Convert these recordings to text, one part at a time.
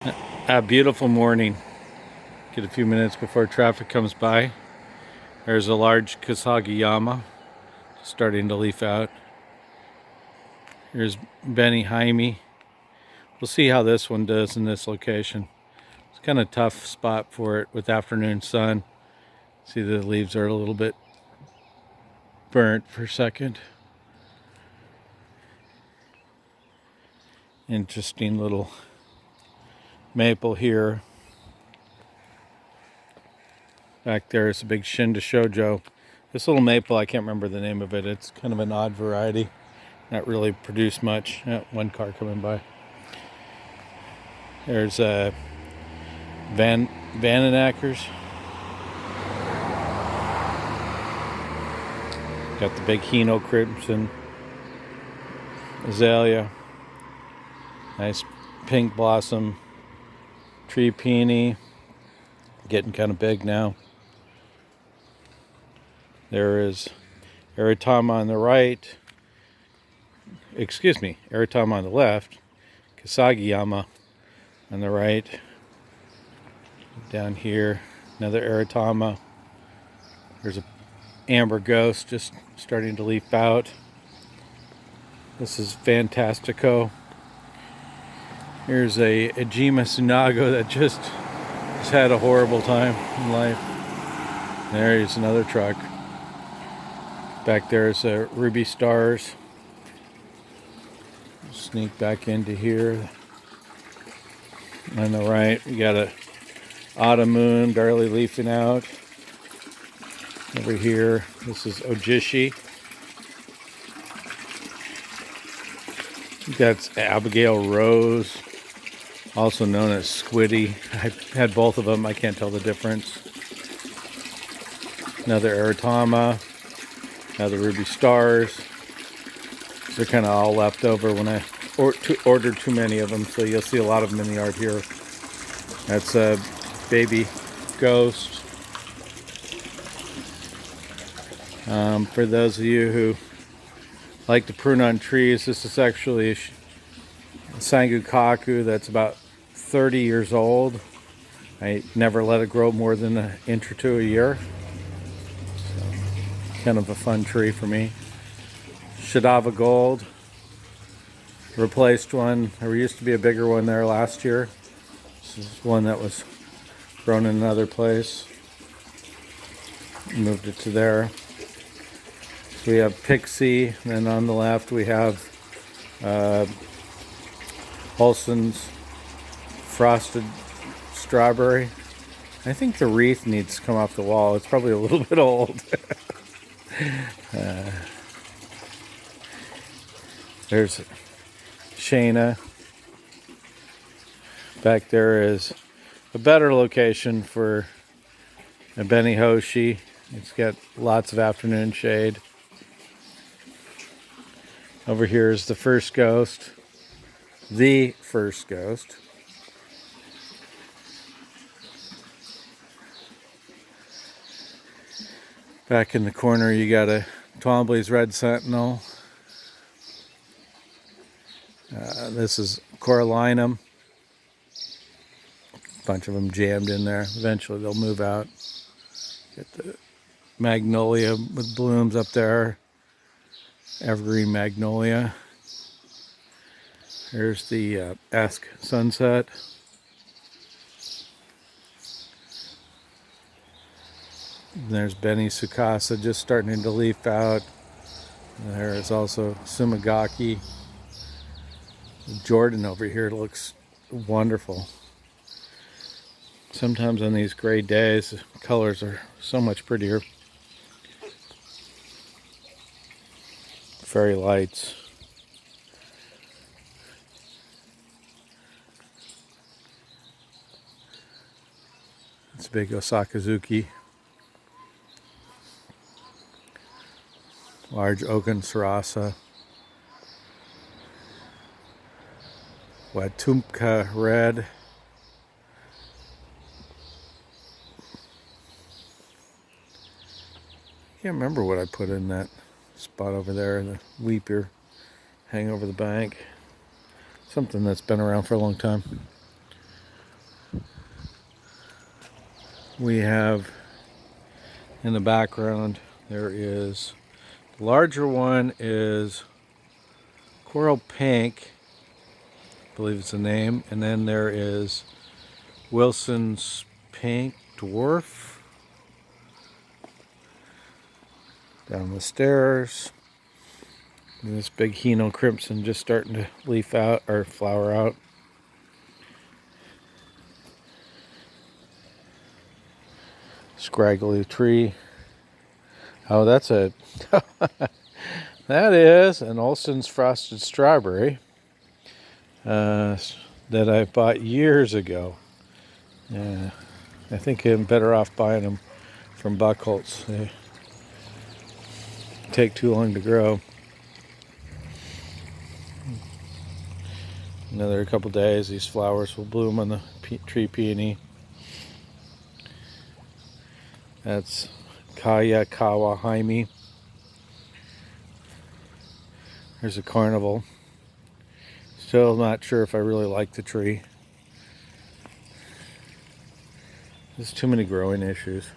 A beautiful morning. Get a few minutes before traffic comes by. There's a large Kasagiyama starting to leaf out. Here's Benny Jaime. We'll see how this one does in this location. It's kind of tough spot for it with afternoon sun. See, the leaves are a little bit burnt for a second. Interesting little maple here. Back there is a big Shinda Shoujo. This little maple, I can't remember the name of it. It's kind of an odd variety. Not really produced much. One car coming by. There's Vannenackers. Got the big Hino Crimson Azalea. Nice pink blossom. Tree peony. Getting kind of big now. There is Eritama on the right. Excuse me, Eritama on the left. Kasagiyama on the right. Down here, another Eritama. There's a amber ghost just starting to leaf out. This is Fantastico. Here's a Ejima Sunago that just has had a horrible time in life. There's another truck. Back there is Ruby Stars. Sneak back into here. On the right, we got a autumn moon barely leafing out. Over here, this is Ojishi. That's Abigail Rose, also known as Squiddy. I had both of them. I can't tell the difference. Another Eritama. Another Ruby Stars. They're kind of all left over when I ordered too many of them, so you'll see a lot of them in the yard here. That's a baby ghost. For those of you who like to prune on trees, this is actually a Sangukaku that's about 30 years old. I never let it grow more than an inch or two a year. So, kind of a fun tree for me. Shadava Gold. Replaced one. There used to be a bigger one there last year. This is one that was grown in another place. Moved it to there. So we have Pixie, and then on the left we have Olson's Frosted Strawberry. I think the wreath needs to come off the wall. It's probably a little bit old. There's Shayna. Back there is a better location for a Benny Hoshi. It's got lots of afternoon shade. Over here is the first ghost. The first ghost. Back in the corner you got a Twombly's Red Sentinel. This is Corallinum. A bunch of them jammed in there. Eventually they'll move out. Get the magnolia with blooms up there. Evergreen magnolia. There's the Ask Sunset. And there's Benny Sukasa just starting to leaf out. And there is also Sumagaki. Jordan over here looks wonderful. Sometimes on these gray days, the colors are so much prettier. Fairy lights. It's a big Osakazuki. Large Oaken Sarasa. Watumpka Red. Can't remember what I put in that spot over there, the weeper hang over the bank. Something that's been around for a long time. we have in the background, there is, the larger one is Coral Pink, I believe it's the name, and then there is Wilson's Pink Dwarf down the stairs. And this big Hino Crimson just starting to leaf out or flower out. Scraggly tree. Oh, that's a that is an Olson's Frosted Strawberry that I bought years ago. Yeah, I think I'm better off buying them from Buckholz. They take too long to grow. Another couple days, these flowers will bloom on the tree peony. That's Kaya Kawahaime. There's a carnival. Still not sure if I really like the tree. There's too many growing issues.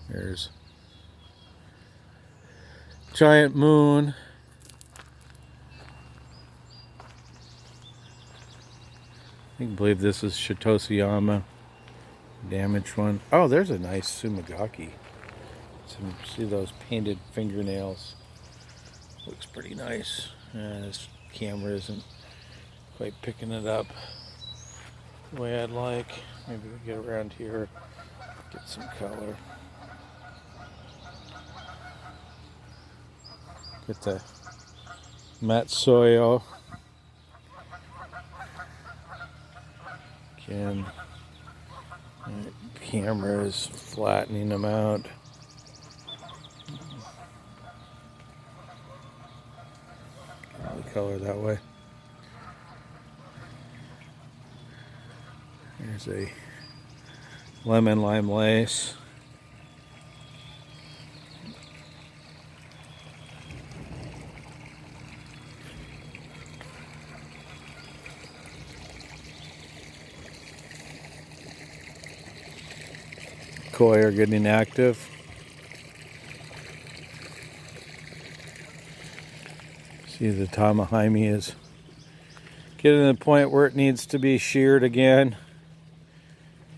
There's Giant Moon. I believe this is Shitosuyama. Damaged one. Oh, there's a nice Sumagaki. See those painted fingernails. Looks pretty nice. This camera isn't quite picking it up the way I'd like. Maybe we get around here, get some color. Get the Matsuyo. Again, the camera is flattening them out. Get the color that way. There's a lemon lime lace. Koi are getting active. See, the Tamahaime is getting to the point where it needs to be sheared again.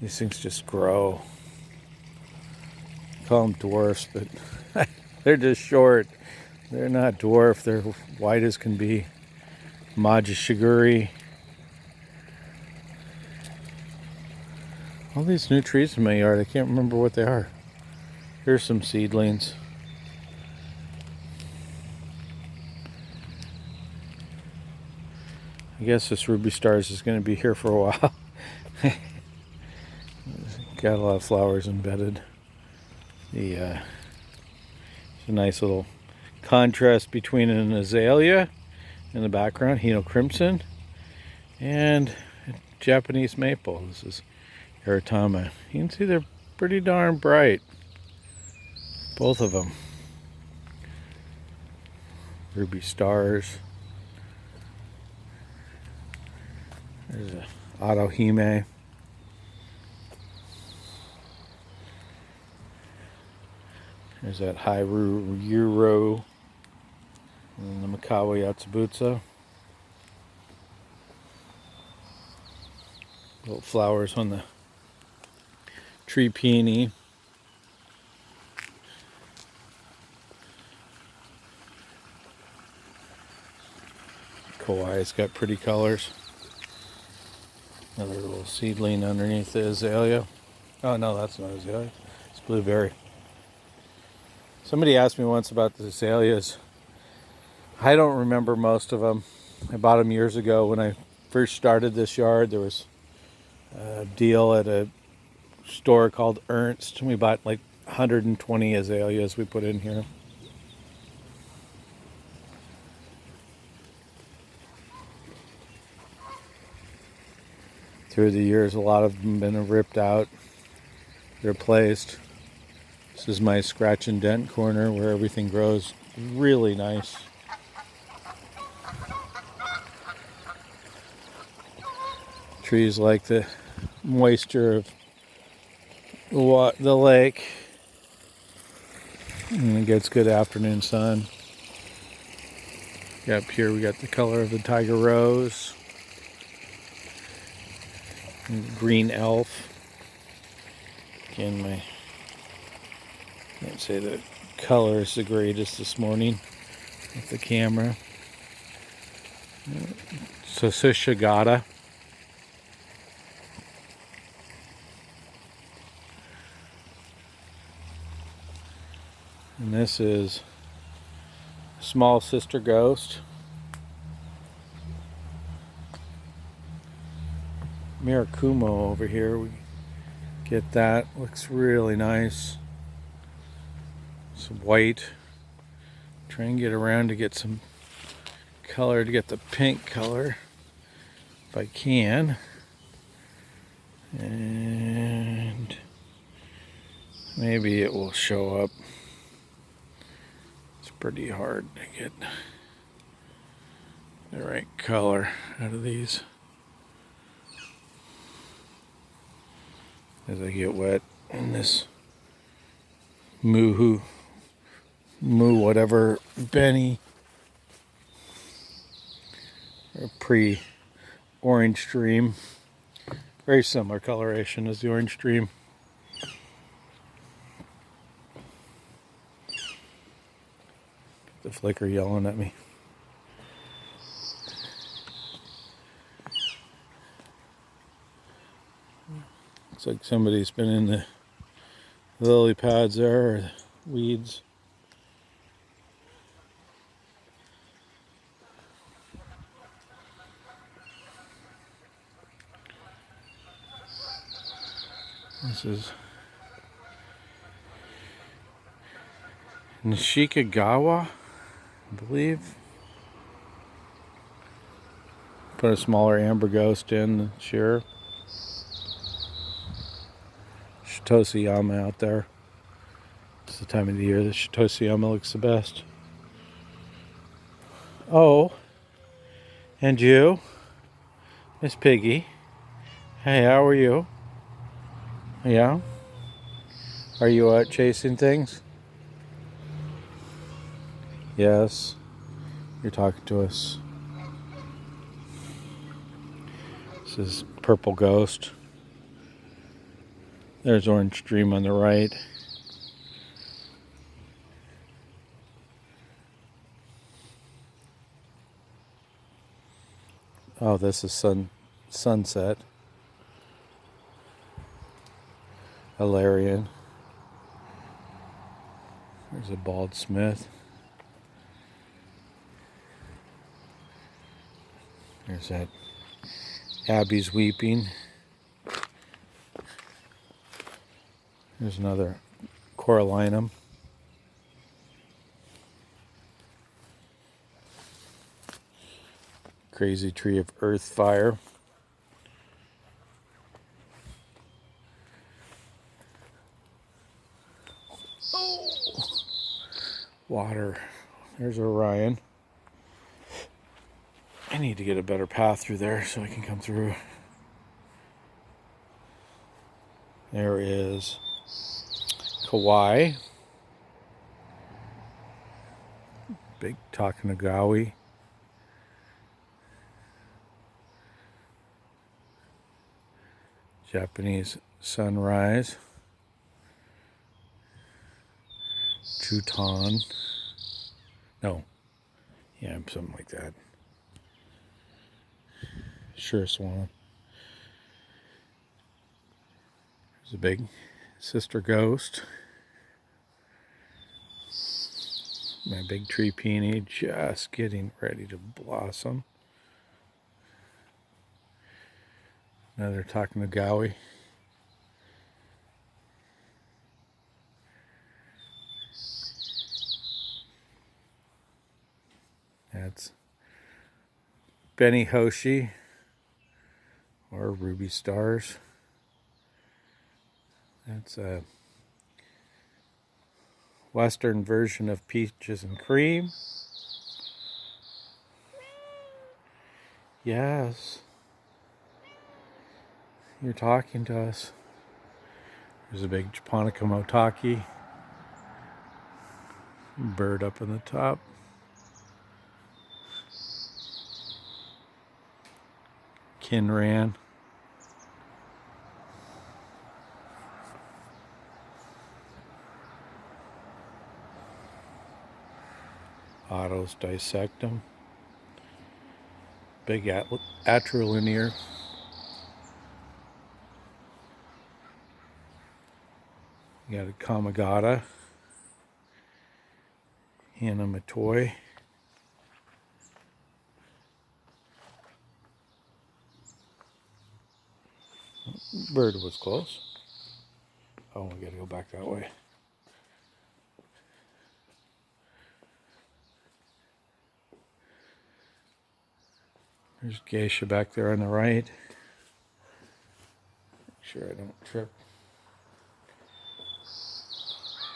These things just grow. I call them dwarfs, but they're just short. They're not dwarf, they're white as can be. Majishiguri. All these new trees in my yard, I can't remember what they are. Here's some seedlings. I guess this Ruby Stars is going to be here for a while. Got a lot of flowers embedded. It's a nice little contrast between an azalea in the background, Hino Crimson, and Japanese maple. This is Aratama. You can see they're pretty darn bright. Both of them. Ruby Stars. There's a Otohime. There's that Hairu Euro. And the Makawa Yatsubutsu. Little flowers on the tree peony. Kauai's got pretty colors. Another little seedling underneath the azalea. Oh no, that's not azalea. It's blueberry. Somebody asked me once about the azaleas. I don't remember most of them. I bought them years ago when I first started this yard. There was a deal at a store called Ernst. We bought like 120 azaleas we put in here. Through the years, a lot of them have been ripped out, replaced. This is my scratch and dent corner where everything grows really nice. Trees like the moisture of the lake. And it gets good afternoon sun. Up here we got the color of the tiger rose. And green elf. Again, I can't say the color is the greatest this morning with the camera. Shigata. And this is small sister ghost. Mirakumo over here. We get that. Looks really nice. Some white. Try and get around to get some color, to get the pink color if I can. And maybe it will show up. It's pretty hard to get the right color out of these as I get wet in this moo whatever Benny or pre-orange dream. Very similar coloration as the orange dream. The flicker yelling at me. Looks like somebody's been in the lily pads there, or the weeds. This is Nishikagawa, I believe. Put a smaller amber ghost in this year. Shitosuyama out there. It's the time of the year that Shitosuyama looks the best. Oh, and you, Miss Piggy. Hey, how are you? Yeah? Are you out chasing things? Yes. You're talking to us. This is Purple Ghost. There's Orange Dream on the right. Oh, this is Sunset. Alarian. There's a Bald Smith. There's that Abby's Weeping. There's another Corallinum. Crazy Tree of Earth Fire. Water. There's Orion. I need to get a better path through there so I can come through. There is Kauai. Big Takanagawa. Japanese Sunrise. Chuton. No. Yeah, something like that. Sure Swan. There's a big sister ghost. My big tree peony just getting ready to blossom. Another Takanagawa. That's Benny Hoshi or Ruby Stars. That's a Western version of Peaches and Cream. Yes. You're talking to us. There's a big Japonica motaki. Bird up in the top. Kinran. Autos dissectum. Big atrilinear. You got a Kamagata. Hanamatoi. Bird was close. Oh, we gotta go back that way. There's geisha back there on the right. Make sure I don't trip.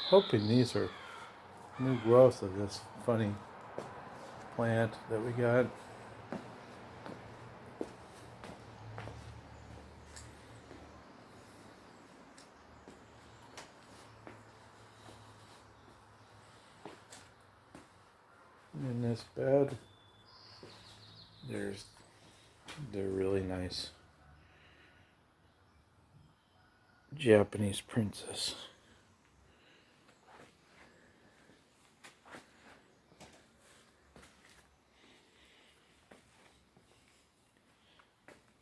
Hoping these are new growth of this funny plant that we got. In this bed, they're really nice. Japanese princess.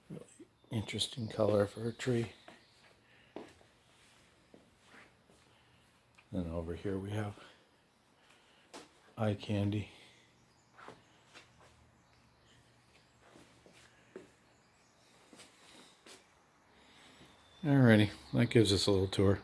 Really interesting color for a tree. Then over here we have eye candy. Alrighty, that gives us a little tour.